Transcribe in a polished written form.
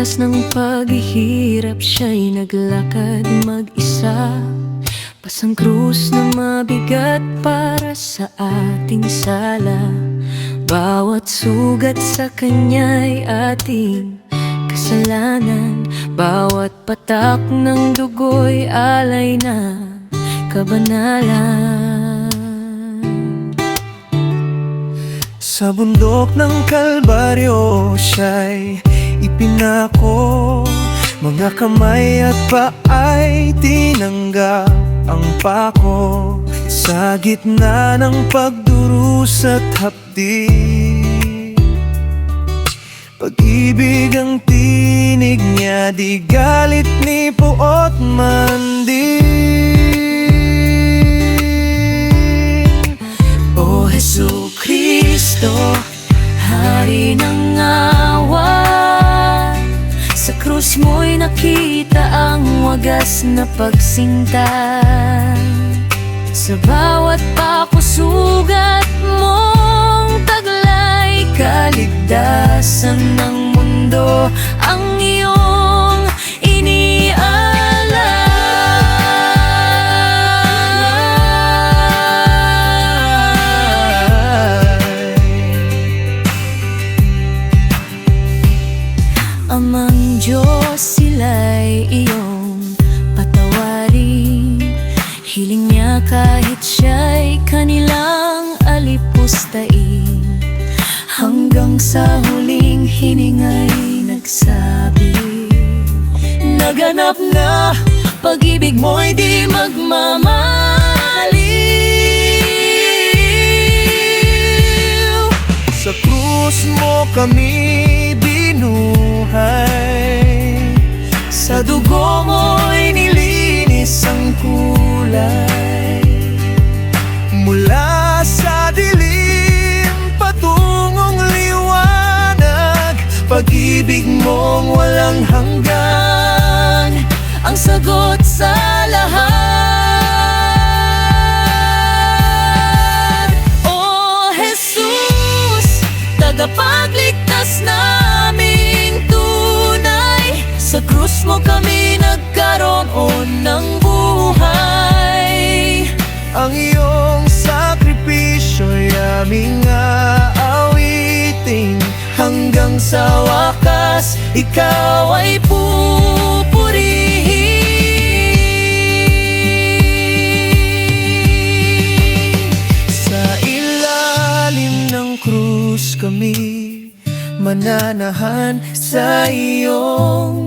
oras ng paghihirap, siya'y naglakad mag-isa. Pasang krus na mabigat para sa ating sala. Bawat sugat sa kanya'y ating kasalanan. Bawat patak ng dugo'y alay na kabanalan. Sa bundok ng Kalbaryo siya'y ipinako. Mga kamay at paa'y tinanggap ang pako. Sa gitna ng pagdurusa at hapdi, pag-ibig ang tinig niya, di galit ni puot mandin. O Jesucristo, Hari ng awa, sa krus mo'y nakita ang wagas na pagsinta. Sa bawat pakusugat mong taglay, kaligtasan ng mundo ang iyong Amang Diyos, sila'y iyong patawarin. Hiling niya kahit siya'y kanilang alipustain. Hanggang sa huling hininga'y nagsabi, naganap na, pag-ibig mo'y di magmamaliw. Sa krus mo kami binuhay, Sa dugo mo'y nilinis ang kulay. mula sa dilim patungong liwanag. Pag-ibig mong walang hanggan, Ang sagot sa lahat. O Jesus, tagapagligtas naming tunay. Sa krus mo kami nagkaroon ng buhay. ang iyong sakripisyo'y aming aawitin. Hanggang sa wakas, ikaw ay pupurihin. Sa ilalim ng krus kami mananahan sa iyong